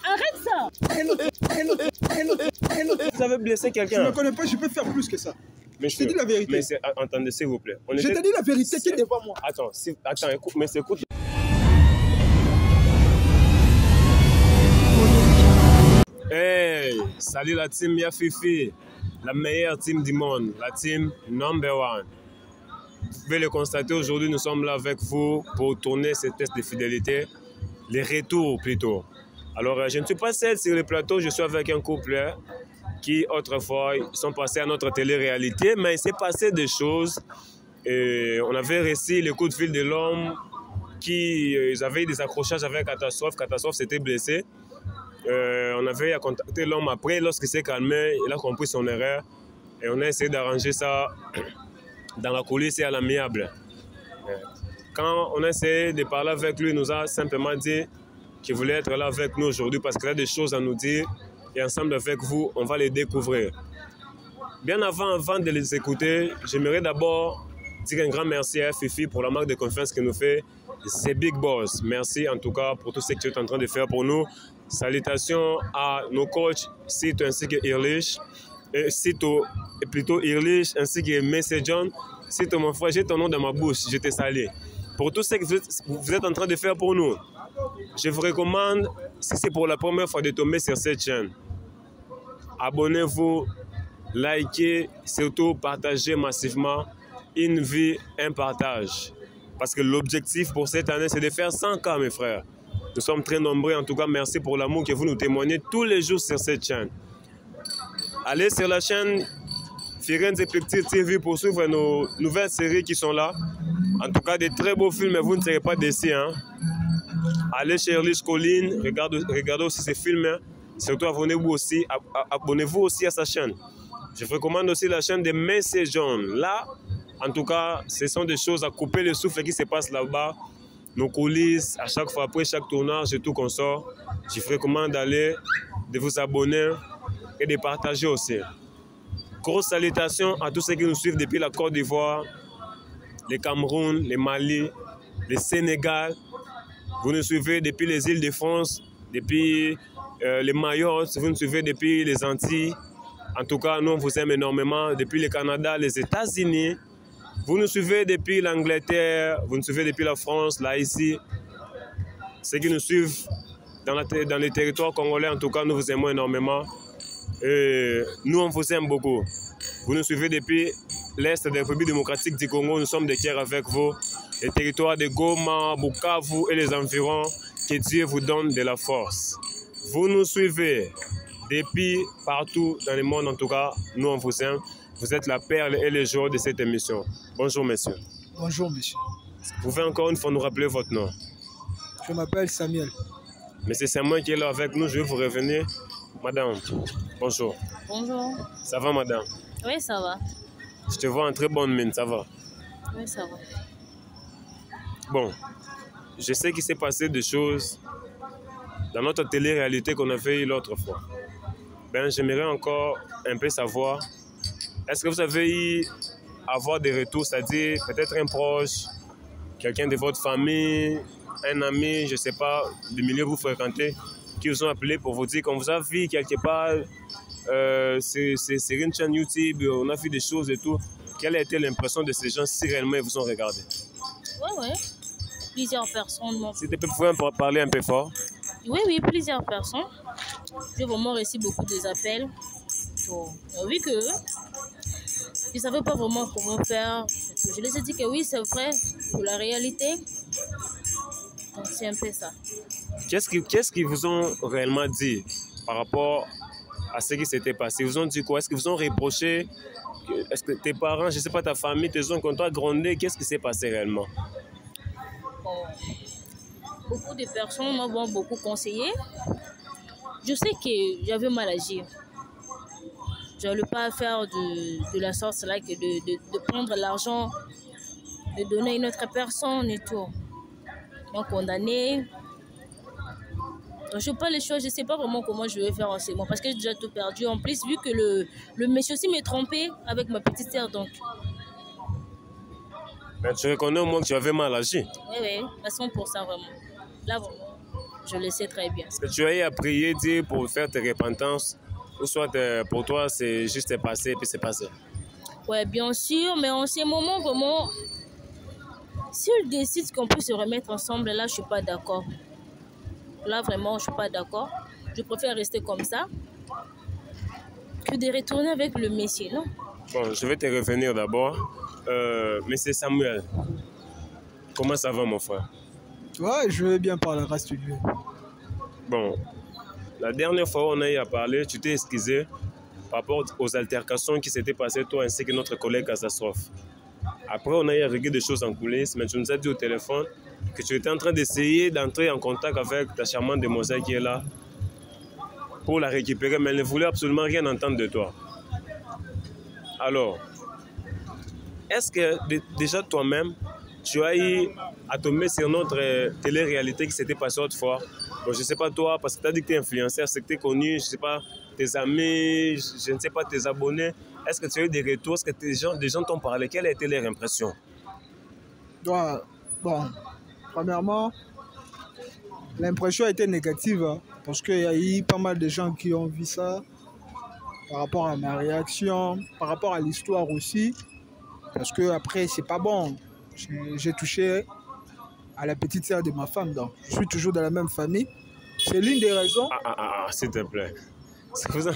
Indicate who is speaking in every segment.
Speaker 1: Arrête ça!
Speaker 2: Vous avez blessé quelqu'un.
Speaker 3: Je ne connais pas, je peux faire plus que ça.
Speaker 2: Monsieur,
Speaker 3: je te dis la vérité.
Speaker 2: Mais attendez, s'il vous plaît.
Speaker 3: Je te dis la vérité qui est devant moi.
Speaker 2: Attends, écoute, mais écoute. Hey, salut la team Yafifi, la meilleure team du monde, la team number one. Vous pouvez le constater, aujourd'hui nous sommes là avec vous pour tourner ces tests de fidélité, les retours plutôt. Alors je ne suis pas seul sur le plateau, je suis avec un couple qui autrefois sont passés à notre télé-réalité, mais il s'est passé des choses. Et on avait reçu le coup de fil de l'homme qui avait des accrochages avec Catastrophe. Catastrophe s'était blessé. On avait contacté l'homme après, lorsqu'il s'est calmé, il a compris son erreur et on a essayé d'arranger ça dans la coulisse et à l'amiable. Quand on a essayé de parler avec lui, il nous a simplement dit qu'il voulait être là avec nous aujourd'hui parce qu'il a des choses à nous dire et ensemble avec vous, on va les découvrir. Bien avant de les écouter, j'aimerais d'abord dire un grand merci à Fifi pour la marque de confiance qu'il nous fait. C'est Big Boss. Merci en tout cas pour tout ce que tu es en train de faire pour nous. Salutations à nos coachs, Sito ainsi que Irlich. Sito, plutôt Irlich ainsi que Messi John. Sito, mon frère, j'ai ton nom dans ma bouche, je te salue. Pour tout ce que vous êtes en train de faire pour nous, je vous recommande, si c'est pour la première fois de tomber sur cette chaîne, abonnez-vous, likez, surtout partagez massivement. Une vie, un partage. Parce que l'objectif pour cette année, c'est de faire 100K, mes frères. Nous sommes très nombreux. En tout cas, merci pour l'amour que vous nous témoignez tous les jours sur cette chaîne. Allez sur la chaîne Firenze Pictures TV pour suivre nos nouvelles séries qui sont là. En tout cas, des très beaux films, mais vous ne serez pas déçus. Hein. Allez chez Erlich Colline, regardez aussi ces films. Hein. Surtout, abonnez-vous aussi à sa chaîne. Je vous recommande aussi la chaîne de Messi John. Là, en tout cas, ce sont des choses à couper le souffle qui se passe là-bas. Nos coulisses, à chaque fois, après chaque tournage et tout qu'on sort, je vous recommande d'aller, de vous abonner et de partager aussi. Grosse salutation à tous ceux qui nous suivent depuis la Côte d'Ivoire, le Cameroun, le Mali, le Sénégal. Vous nous suivez depuis les îles de France, depuis les Mayotte, vous nous suivez depuis les Antilles. En tout cas, nous, on vous aime énormément. Depuis le Canada, les États-Unis. Vous nous suivez depuis l'Angleterre, vous nous suivez depuis la France, là, ici. Ceux qui nous suivent dans les territoires congolais, en tout cas, nous vous aimons énormément. Et nous, on vous aime beaucoup. Vous nous suivez depuis l'Est de la République démocratique du Congo. Nous sommes de cœur avec vous. Les territoires de Goma, Bukavu et les environs. Que Dieu vous donne de la force. Vous nous suivez depuis partout dans le monde, en tout cas, nous, on vous aime. Vous êtes la perle et le jour de cette émission. Bonjour, monsieur.
Speaker 3: Bonjour, monsieur.
Speaker 2: Vous pouvez encore une fois nous rappeler votre nom?
Speaker 3: Je m'appelle Samuel.
Speaker 2: Mais c'est Samuel qui est là avec nous. Je vais vous revenir. Madame, bonjour.
Speaker 1: Bonjour.
Speaker 2: Ça va, madame?
Speaker 1: Oui, ça va.
Speaker 2: Je te vois en très bonne mine, ça va?
Speaker 1: Oui, ça va.
Speaker 2: Bon, je sais qu'il s'est passé des choses dans notre télé-réalité qu'on a fait l'autre fois. Ben, j'aimerais encore un peu savoir, est-ce que vous avez eu à avoir des retours, c'est-à-dire peut-être un proche, quelqu'un de votre famille, un ami, je ne sais pas, du milieu que vous fréquentez, qui vous ont appelé pour vous dire qu'on vous a vu quelque part, c'est une chaîne YouTube, on a vu des choses et tout. Quelle a été l'impression de ces gens si réellement ils vous ont regardé?
Speaker 1: Oui. Plusieurs personnes m'ont...
Speaker 2: Si tu peux parler un peu fort.
Speaker 1: Oui, plusieurs personnes. J'ai vraiment reçu beaucoup d'appels. J'ai vu que je ne savais pas vraiment comment faire. Je les ai dit que oui, c'est vrai, pour la réalité. Donc c'est un peu ça.
Speaker 2: Qu'est-ce qu'ils vous ont réellement dit par rapport à ce qui s'était passé? Ils vous ont dit quoi? Est-ce qu'ils vous ont reproché? Est-ce que tes parents, je ne sais pas, ta famille, tes oncles, quand toi grondé, qu'est-ce qui s'est passé réellement?
Speaker 1: Bon, beaucoup de personnes m'ont beaucoup conseillé. Je sais que j'avais mal agi. Je ne voulais pas faire de la sorte là, que de prendre l'argent, de donner à une autre personne et tout. Donc condamné. Donc, je n'ai pas les choix, je ne sais pas vraiment comment je vais faire en ce moment parce que j'ai déjà tout perdu. En plus, vu que le monsieur aussi m'a trompé avec ma petite sœur, donc.
Speaker 2: Mais tu reconnais au moins que tu avais mal agi?
Speaker 1: Oui, à 100% vraiment. Là, vraiment. Je le sais très bien.
Speaker 2: Est-ce que tu as eu à prier Dieu pour faire tes repentances ou soit pour toi, c'est juste passé puis c'est passé?
Speaker 1: Ouais, bien sûr, mais en ces moments, vraiment, si on décide qu'on peut se remettre ensemble, là, je suis pas d'accord. Là, vraiment, je suis pas d'accord. Je préfère rester comme ça que de retourner avec le Messie, non?
Speaker 2: Bon, je vais te revenir d'abord. Monsieur Samuel, comment ça va mon frère?
Speaker 3: Ouais, je vais bien par la grâce de Dieu.
Speaker 2: Bon, la dernière fois où on a eu à parler, tu t'es excusé par rapport aux altercations qui s'étaient passées, toi ainsi que notre collègue Catastrophe. Après, on a eu à régler des choses en coulisses, mais tu nous as dit au téléphone que tu étais en train d'essayer d'entrer en contact avec ta charmante demoiselle qui est là pour la récupérer, mais elle ne voulait absolument rien entendre de toi. Alors, est-ce que déjà toi-même, tu as eu à tomber sur notre télé-réalité qui s'était passée autrefois? Bon, je ne sais pas toi, parce que tu as dit que tu es influenceur, c'est que tu es connu, je ne sais pas, tes amis, je ne sais pas, tes abonnés. Est-ce que tu as eu des retours? Est-ce que des gens t'ont parlé? Quelle a été leur impression?
Speaker 3: Ouais, bon, premièrement, l'impression a été négative, hein, parce qu'il y a eu pas mal de gens qui ont vu ça par rapport à ma réaction, par rapport à l'histoire aussi, parce que après c'est pas bon. J'ai touché à la petite sœur de ma femme, donc je suis toujours dans la même famille. C'est l'une des raisons.
Speaker 2: S'il te plaît. C'est comme ça.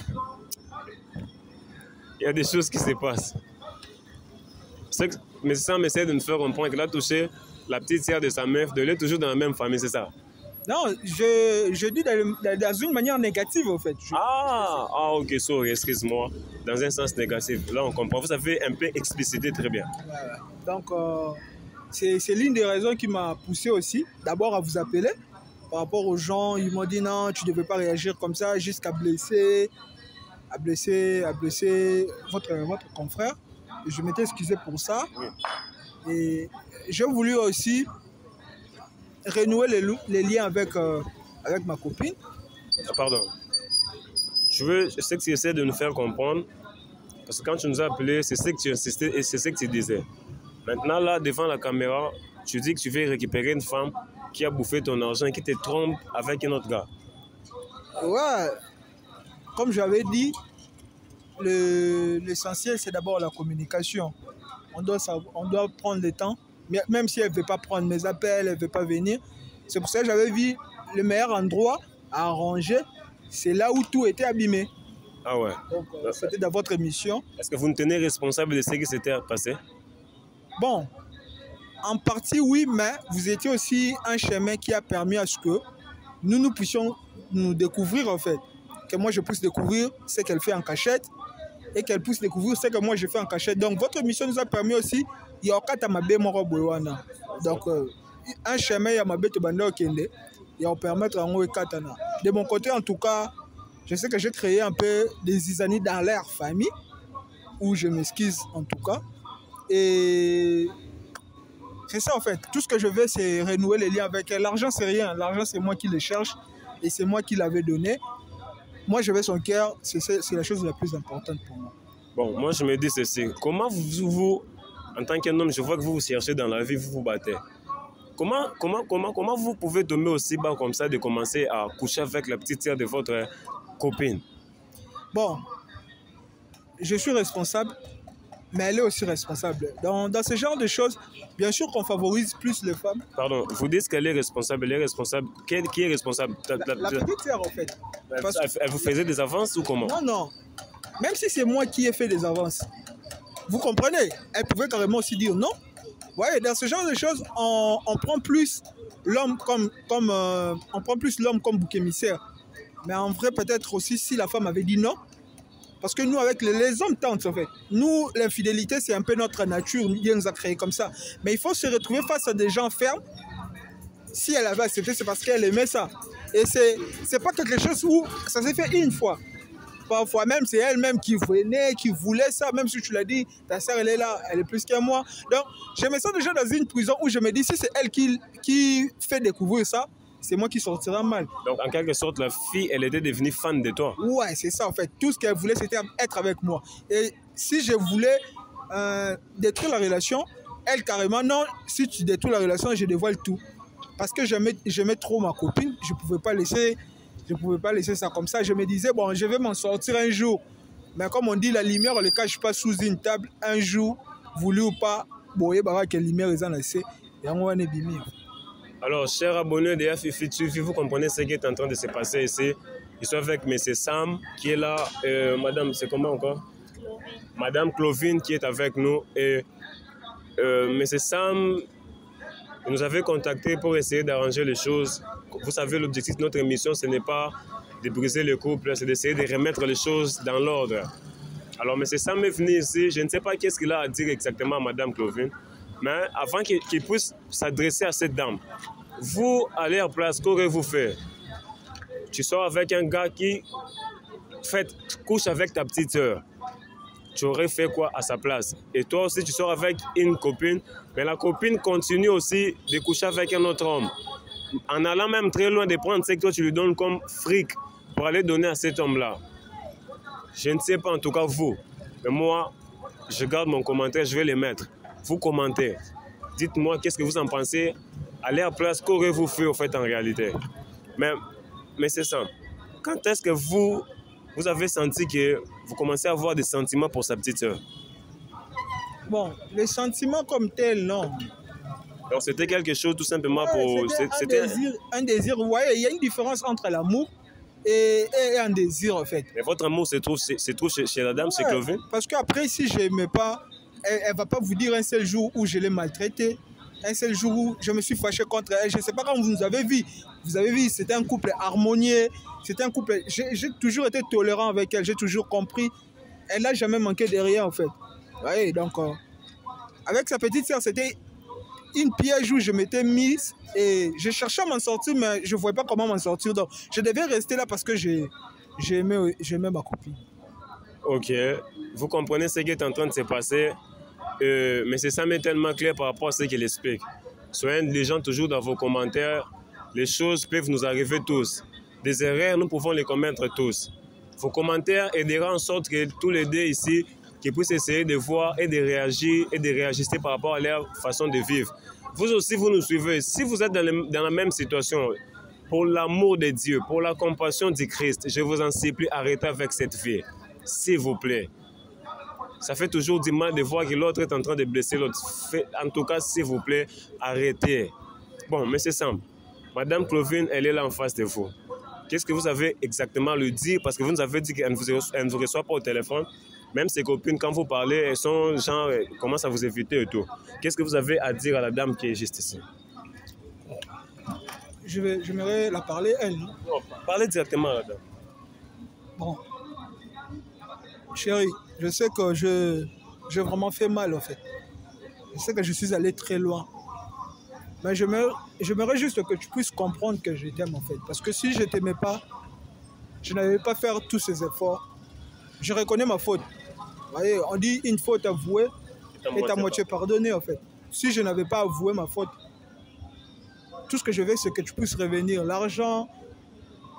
Speaker 2: Il y a des choses qui se passent. Mais ça m'essaie de nous faire comprendre qu'il a touché la petite sœur de sa meuf, de l'être toujours dans la même famille, c'est ça?
Speaker 3: Non, je dis dans une manière négative, en fait.
Speaker 2: Ok, sorry, excuse-moi. Dans un sens négatif. Là, on comprend. Vous avez un peu explicité très bien.
Speaker 3: Voilà. Donc, c'est l'une des raisons qui m'a poussé aussi, d'abord à vous appeler. Par rapport aux gens, ils m'ont dit non, tu ne devais pas réagir comme ça, jusqu'à blesser votre confrère. Et je m'étais excusé pour ça.
Speaker 2: Oui.
Speaker 3: Et j'ai voulu aussi renouer les liens avec ma copine.
Speaker 2: Pardon. Je sais que tu essaies de nous faire comprendre, parce que quand tu nous as appelés, c'est ce que tu insistais et c'est ce que tu disais. Maintenant, là, devant la caméra, tu dis que tu veux récupérer une femme qui a bouffé ton argent, qui te trompe avec un autre gars.
Speaker 3: Ouais, comme j'avais dit, l'essentiel, c'est d'abord la communication. On doit prendre le temps, même si elle ne veut pas prendre mes appels, elle ne veut pas venir. C'est pour ça que j'avais vu le meilleur endroit à arranger, c'est là où tout était abîmé.
Speaker 2: Ah ouais.
Speaker 3: Donc, c'était dans votre émission.
Speaker 2: Est-ce que vous nous tenez responsable de ce qui s'était passé?
Speaker 3: Bon, en partie oui, mais vous étiez aussi un chemin qui a permis à ce que nous puissions nous découvrir en fait. Que moi je puisse découvrir ce qu'elle fait en cachette et qu'elle puisse découvrir ce que moi je fais en cachette. Donc votre émission nous a permis aussi, donc un chemin il y a ma bête bande okende, il va permettre en haut katana. De mon côté en tout cas, je sais que j'ai créé un peu des zizanies dans leur famille, où je m'excuse en tout cas. Et c'est ça en fait, tout ce que je veux c'est renouer les liens avec elle. L'argent c'est rien, l'argent c'est moi qui le cherche et c'est moi qui l'avais donné. Moi je veux son cœur, c'est la chose la plus importante pour moi.
Speaker 2: Bon, moi je me dis ceci, comment vous en tant qu'un homme, je vois que vous cherchez dans la vie, vous vous battez. Comment vous pouvez tomber aussi bas comme ça de commencer à coucher avec la petite sœur de votre copine?
Speaker 3: Bon, je suis responsable, mais elle est aussi responsable. Dans ce genre de choses, bien sûr qu'on favorise plus les femmes.
Speaker 2: Pardon, vous dites qu'elle est responsable, qui est responsable?
Speaker 3: La petite sœur en fait.
Speaker 2: Elle vous faisait des avances ou comment?
Speaker 3: Non, même si c'est moi qui ai fait des avances, vous comprenez, elle pouvait carrément aussi dire non. Ouais, dans ce genre de choses, on prend plus l'homme comme bouc émissaire. Mais en vrai, peut-être aussi si la femme avait dit non. Parce que nous, avec les hommes tentent en fait. Nous, l'infidélité, c'est un peu notre nature. Dieu nous a créés comme ça. Mais il faut se retrouver face à des gens fermes. Si elle avait accepté, c'est parce qu'elle aimait ça. Et c'est pas quelque chose où ça s'est fait une fois. Parfois même, c'est elle-même qui venait, qui voulait ça. Même si tu l'as dit, ta sœur, elle est là, elle est plus que moi. Donc, je me sens déjà dans une prison où je me dis, si c'est elle qui fait découvrir ça, c'est moi qui sortira mal.
Speaker 2: Donc, en quelque sorte, la fille, elle était devenue fan de toi.
Speaker 3: Ouais, c'est ça, en fait. Tout ce qu'elle voulait, c'était être avec moi. Et si je voulais détruire la relation, elle, carrément, non, si tu détruis la relation, je dévoile tout. parce que j'aimais trop ma copine, je ne pouvais pas laisser ça comme ça. Je me disais, bon, je vais m'en sortir un jour. Mais comme on dit, la lumière, on ne le cache pas sous une table. Un jour, voulu ou pas, boye, bah, que la lumière est en assez. Et on va bimir.
Speaker 2: Alors, chers abonnés de Fifi TV, vous comprenez ce qui est en train de se passer ici. Je suis avec M. Sam qui est là. Madame, c'est comment encore? Madame Clovine qui est avec nous. Et M. Sam nous avait contacté pour essayer d'arranger les choses. Vous savez, l'objectif de notre émission, ce n'est pas de briser le couple, c'est d'essayer de remettre les choses dans l'ordre. Alors, M. Sam est venu ici. Je ne sais pas qu'est-ce qu'il a à dire exactement à Madame Clovine. Mais avant qu'il puisse s'adresser à cette dame, vous, à leur place, qu'aurez-vous fait? Tu sors avec un gars qui couche avec ta petite soeur. Tu aurais fait quoi à sa place? Et toi aussi, tu sors avec une copine, mais la copine continue aussi de coucher avec un autre homme. En allant même très loin de prendre ce que toi tu lui donnes comme fric pour aller donner à cet homme-là. Je ne sais pas, en tout cas vous. Mais moi, je garde mon commentaire, je vais le mettre. Vous commentez. Dites-moi qu'est-ce que vous en pensez. À leur place, qu'aurez-vous fait au fait en réalité? Mais c'est ça. Quand est-ce que vous avez senti que vous commencez à avoir des sentiments pour sa petite soeur?
Speaker 3: Bon, les sentiments comme tels, non.
Speaker 2: Donc c'était quelque chose tout simplement pour...
Speaker 3: C'était un désir. Vous voyez, il y a une différence entre l'amour et un désir en fait.
Speaker 2: Mais votre amour se trouve chez la dame, chez Clovine?
Speaker 3: Parce qu'après, si je n'aimais pas, elle ne va pas vous dire un seul jour où je l'ai maltraité, un seul jour où je me suis fâché contre elle. Je ne sais pas quand vous nous avez vu. Vous avez vu, c'était un couple harmonieux. C'était un couple... J'ai toujours été tolérant avec elle, j'ai toujours compris. Elle n'a jamais manqué de rien en fait. Vous voyez, donc, avec sa petite soeur, c'était une piège où je m'étais mise et je cherchais à m'en sortir, mais je ne voyais pas comment m'en sortir. Donc, je devais rester là parce que j'aimais ma copine.
Speaker 2: Ok, vous comprenez ce qui est en train de se passer, mais c'est ça, mais tellement clair par rapport à ce qu'il explique. Soyez intelligents toujours dans vos commentaires. Les choses peuvent nous arriver tous. Des erreurs, nous pouvons les commettre tous. Vos commentaires aideront en sorte que tous les deux ici, qui puissent essayer de voir et de réagir et de réajuster par rapport à leur façon de vivre. Vous aussi, vous nous suivez. Si vous êtes dans la même situation, pour l'amour de Dieu, pour la compassion du Christ, je vous en supplie, arrêtez avec cette vie. S'il vous plaît. Ça fait toujours du mal de voir que l'autre est en train de blesser l'autre. En tout cas, s'il vous plaît, arrêtez. Bon, mais c'est simple. Madame Clovine, elle est là en face de vous. Qu'est-ce que vous avez exactement à lui dire? Parce que vous nous avez dit qu'elle ne vous reçoit pas au téléphone. Même ses copines, quand vous parlez, elles sont genre, commencent à vous éviter et tout. Qu'est-ce que vous avez à dire à la dame qui est juste ici?
Speaker 3: J'aimerais la parler, elle. Non,
Speaker 2: parlez directement à la dame.
Speaker 3: Bon. Chérie, je sais que j'ai vraiment fait mal, en fait. Je sais que je suis allé très loin. Mais j'aimerais juste que tu puisses comprendre que je t'aime, en fait. Parce que si je ne t'aimais pas, je n'avais pas fait tous ces efforts. Je reconnais ma faute. Vous voyez, on dit une faute avouée est à moitié pardonnée, en fait. Si je n'avais pas avoué ma faute, tout ce que je veux, c'est que tu puisses revenir. L'argent,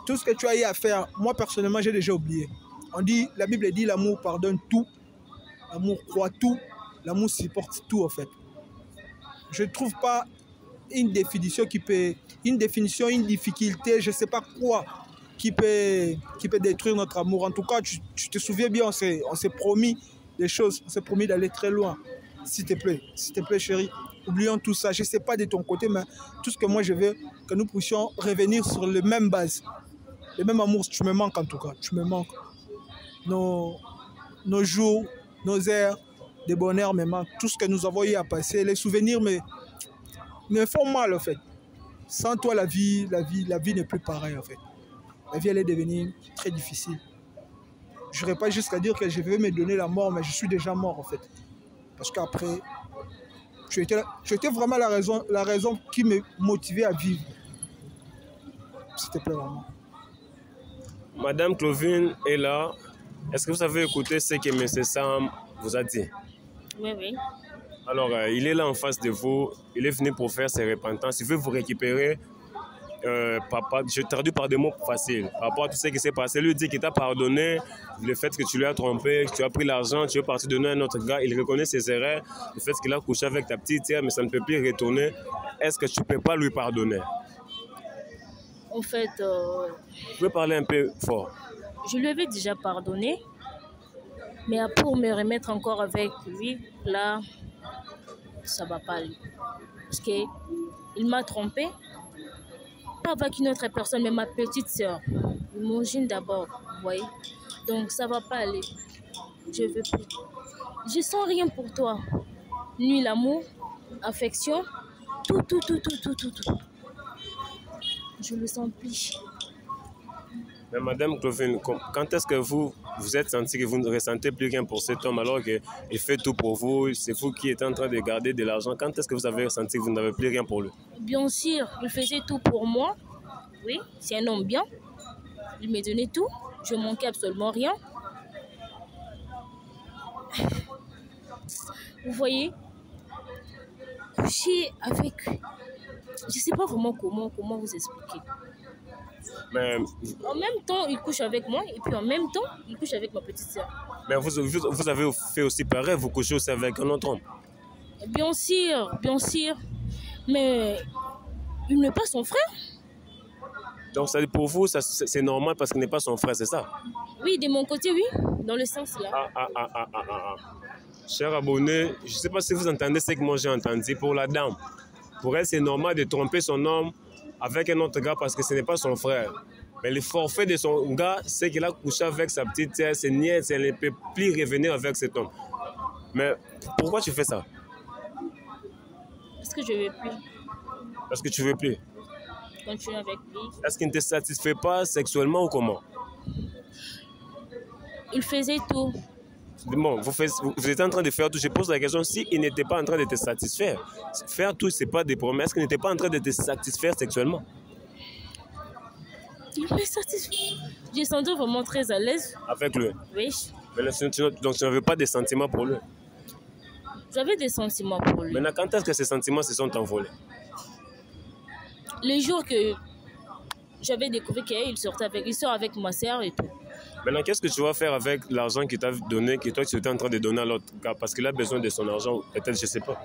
Speaker 3: tout ce que tu as eu à faire, moi, personnellement, j'ai déjà oublié. On dit, la Bible dit, l'amour pardonne tout, l'amour croit tout, l'amour supporte tout, en fait. Je ne trouve pas une définition une difficulté, je ne sais pas quoi, qui peut détruire notre amour. En tout cas, tu te souviens bien, on s'est promis des choses, on s'est promis d'aller très loin. S'il te plaît, chérie, oublions tout ça. Je ne sais pas de ton côté, mais tout ce que moi je veux, que nous puissions revenir sur les mêmes bases, le même amour. Tu me manques en tout cas, tu me manques. Nos jours, nos heures de bonheur me manquent. Tout ce que nous avons eu à passer, les souvenirs me font mal en fait. Sans toi, la vie n'est plus pareille en fait. La vie, elle est devenue très difficile. Je n'irai pas jusqu'à dire que je vais me donner la mort, mais je suis déjà mort en fait. Parce qu'après, tu étais vraiment la raison qui me motivait à vivre. S'il te plaît, vraiment.
Speaker 2: Madame Clovine est là. Est-ce que vous avez écouté ce que M. Sam vous a dit?
Speaker 1: Oui, oui.
Speaker 2: Alors, il est là en face de vous. Il est venu pour faire ses repentances. Il veut vous récupérer papa, je traduis par des mots faciles. Par rapport à tout ce qui s'est passé, lui dit qu'il t'a pardonné le fait que tu lui as trompé, que tu as pris l'argent, tu es parti donner à un autre gars. Il reconnaît ses erreurs, le fait qu'il a couché avec ta petite sœur, mais ça ne peut plus retourner. Est-ce que tu ne peux pas lui pardonner?
Speaker 1: En fait,
Speaker 2: Tu peux parler un peu fort.
Speaker 1: je lui avais déjà pardonné, mais pour me remettre encore avec lui, là, ça ne va pas aller. Parce qu'il m'a trompé, pas avec une autre personne, mais ma petite sœur. Imagine d'abord, vous voyez. Donc ça ne va pas aller. Je veux plus. Je sens rien pour toi. Ni l'amour, affection, tout. Je le sens plus.
Speaker 2: Mais Madame Clovine, quand est-ce que vous êtes senti que vous ne ressentez plus rien pour cet homme alors qu'il fait tout pour vous, c'est vous qui êtes en train de garder de l'argent, quand est-ce que vous avez ressenti que vous n'avez plus rien pour lui?
Speaker 1: Bien sûr, il faisait tout pour moi. Oui, c'est un homme bien. Il me donnait tout. Je ne manquais absolument rien. Vous voyez, coucher avec... Je ne sais pas vraiment comment vous expliquer.
Speaker 2: Mais,
Speaker 1: En même temps, il couche avec moi et puis en même temps, il couche avec ma petite sœur.
Speaker 2: mais vous avez fait aussi pareil, vous couchez aussi avec un autre homme.
Speaker 1: Bien sûr. Mais il n'est pas son frère.
Speaker 2: Donc ça, pour vous, c'est normal parce qu'il n'est pas son frère, c'est ça?
Speaker 1: Oui, de mon côté, oui. Dans le sens là.
Speaker 2: Cher abonné, je ne sais pas si vous entendez ce que moi j'ai entendu pour la dame. Pour elle, c'est normal de tromper son homme avec un autre gars parce que ce n'est pas son frère. Mais le forfait de son gars, c'est qu'il a couché avec sa petite sœur, ses nièces, elle ne peut plus revenir avec cet homme. Mais pourquoi tu fais ça?
Speaker 1: Parce que je ne veux plus
Speaker 2: Parce que tu ne veux plus.
Speaker 1: continuer avec lui.
Speaker 2: Est-ce qu'il ne te satisfait pas sexuellement ou comment?
Speaker 1: Il faisait tout.
Speaker 2: Bon, vous êtes en train de faire tout. Je pose la question, s'il n'était pas en train de te satisfaire, faire tout, ce n'est pas des promesses, qu'il n'était pas en train de te satisfaire sexuellement.
Speaker 1: Il me satisfait. J'ai senti vraiment très à l'aise.
Speaker 2: Avec lui.
Speaker 1: Oui.
Speaker 2: Mais là, donc tu n'avais pas de sentiments pour lui.
Speaker 1: J'avais des sentiments pour lui.
Speaker 2: Maintenant, quand est-ce que ces sentiments se sont envolés?
Speaker 1: Les jours que j'avais découvert qu'il sort avec ma sœur et tout.
Speaker 2: Maintenant, qu'est-ce que tu vas faire avec l'argent qu'il t'a donné, que toi tu étais en train de donner à l'autre gars? Parce qu'il a besoin de son argent, peut-être, je ne sais pas.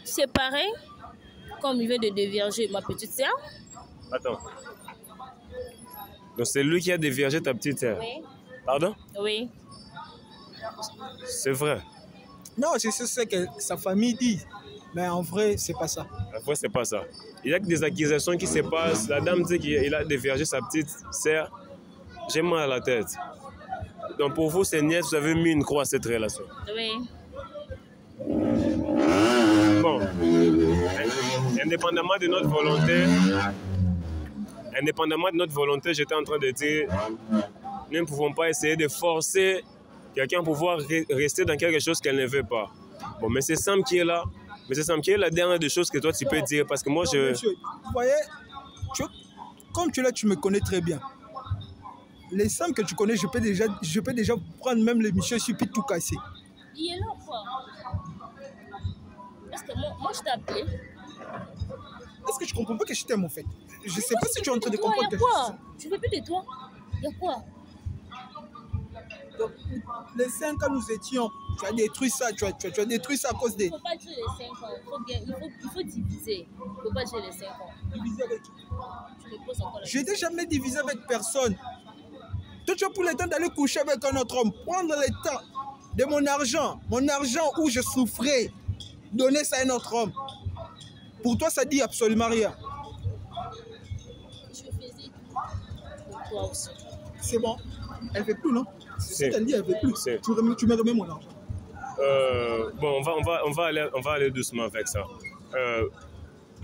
Speaker 1: C'est pareil, comme il vient de dévierger ma petite sœur.
Speaker 2: Attends. Donc c'est lui qui a déviergé ta petite sœur?
Speaker 1: Oui.
Speaker 2: Pardon?
Speaker 1: Oui.
Speaker 2: C'est vrai.
Speaker 3: Non, c'est ce que sa famille dit. Mais en vrai, c'est pas ça.
Speaker 2: En vrai, c'est pas ça. Il y a que des accusations qui se passent. La dame dit qu'il a déviergé sa petite sœur. J'ai mal à la tête. Donc pour vous, ces nièces, vous avez mis une croix à cette relation.
Speaker 1: Oui.
Speaker 2: Bon. Indépendamment de notre volonté, j'étais en train de dire, nous ne pouvons pas essayer de forcer quelqu'un à pouvoir rester dans quelque chose qu'elle ne veut pas. Bon, mais c'est Sam qui est là. Mais c'est Sam qui est la dernière des choses que toi tu peux dire. Parce que moi,
Speaker 3: non, monsieur, vous voyez, comme tu es là, tu me connais très bien. Les Sam que tu connais, je peux déjà prendre même l'émission et puis tout casser.
Speaker 1: Il est là quoi? Parce que moi je t'ai appelé.
Speaker 3: Est-ce que tu comprends pas que je t'aime en fait? Je sais pas si tu es en train de
Speaker 1: Toi,
Speaker 3: comprendre
Speaker 1: y a
Speaker 3: quelque chose.
Speaker 1: quoi? Je veux plus de toi. Il y a quoi?
Speaker 3: Donc, les 5 ans nous étions, tu as détruit ça, tu as détruit ça à cause des...
Speaker 1: Il ne faut pas dire les 5 ans. Il faut diviser. Il ne faut pas dire les 5 ans.
Speaker 3: Diviser avec qui?
Speaker 1: Tu me poses encore la
Speaker 3: Je
Speaker 1: question.
Speaker 3: n'ai jamais divisé avec personne. Toi, tu as pris le temps d'aller coucher avec un autre homme, prendre le temps de mon argent où je souffrais, donner ça à un autre homme. Pour toi, ça dit absolument rien.
Speaker 1: Je faisais tout pour toi aussi.
Speaker 3: C'est bon. Elle ne fait plus, non? C'est ce qu'elle dit, elle ne fait plus.
Speaker 2: C'est-
Speaker 3: Tu me remets mon argent.
Speaker 2: bon, on va aller doucement avec ça.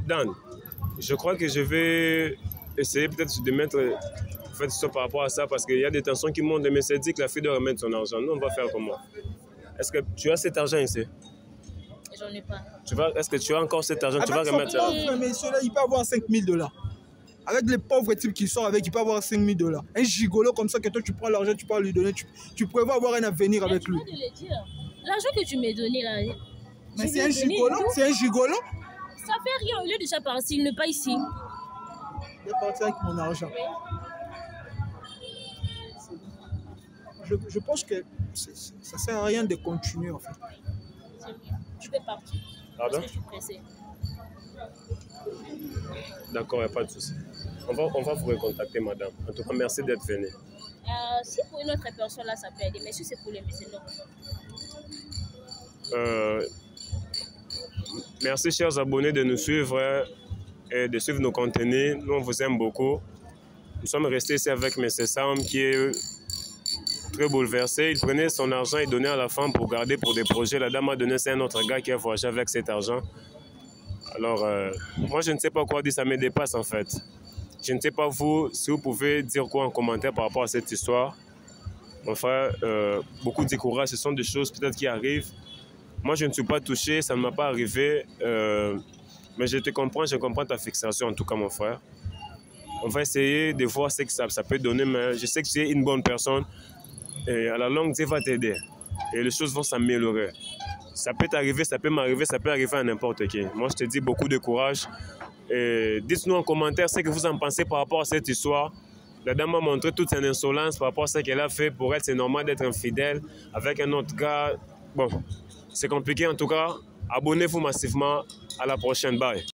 Speaker 2: Dan, je crois que je vais essayer peut-être de mettre ça par rapport à ça parce qu'il y a des tensions qui montent. Mais c'est dit que la fille doit remettre son argent. Nous, on va faire comment? Est-ce que tu as cet argent ici?
Speaker 1: J'en ai pas.
Speaker 2: Est-ce que tu as encore cet argent? Tu vas
Speaker 3: Avec
Speaker 2: remettre
Speaker 3: son
Speaker 2: ça?
Speaker 3: pauvre monsieur-là, il peut avoir 5 000 $. Avec les pauvres types qui sont avec, il peut avoir 5 000 $. Un gigolo comme ça que toi, tu prends l'argent, tu peux lui donner, tu prévois avoir un avenir
Speaker 1: Mais
Speaker 3: avec
Speaker 1: tu
Speaker 3: lui.
Speaker 1: vas de le dire. L'argent que tu m'as donné là.
Speaker 3: Mais c'est un gigolo, c'est un gigolo.
Speaker 1: Ça fait rien, il est déjà parti, il n'est pas ici.
Speaker 3: Il est parti avec mon argent.
Speaker 1: Oui.
Speaker 3: Je pense que ça ne sert à rien de continuer en fait.
Speaker 1: C'est bien. Tu peux partir.
Speaker 2: Pardon?
Speaker 1: Parce que je suis pressée.
Speaker 2: D'accord, il n'y a pas de souci. On va vous recontacter, madame. En tout cas, merci d'être venue.
Speaker 1: Si pour une autre personne, là, ça peut aider. Mais si c'est pour les mécénats.
Speaker 2: Merci, chers abonnés, de nous suivre et de suivre nos contenus. Nous, on vous aime beaucoup. Nous sommes restés ici avec M. Sam qui est très bouleversé. Il prenait son argent et donnait à la femme pour garder pour des projets. La dame a donné, c'est un autre gars qui a voyagé avec cet argent. Alors, moi, je ne sais pas quoi dire, ça me dépasse en fait. Je ne sais pas vous, si vous pouvez dire quoi en commentaire par rapport à cette histoire. Mon frère, beaucoup de courage, ce sont des choses peut-être qui arrivent. Moi, je ne suis pas touché, ça ne m'a pas arrivé. Mais je te comprends, je comprends ta fixation en tout cas, mon frère. On va essayer de voir ce que ça peut donner, mais je sais que tu es une bonne personne. Et à la longue, Dieu va t'aider. Et les choses vont s'améliorer. Ça peut t'arriver, ça peut m'arriver, ça peut arriver à n'importe qui. Moi, je te dis beaucoup de courage. Et dites-nous en commentaire ce que vous en pensez par rapport à cette histoire. La dame m'a montré toute son insolence par rapport à ce qu'elle a fait. Pour elle, c'est normal d'être infidèle avec un autre gars. Bon, c'est compliqué en tout cas. Abonnez-vous massivement. À la prochaine. Bye.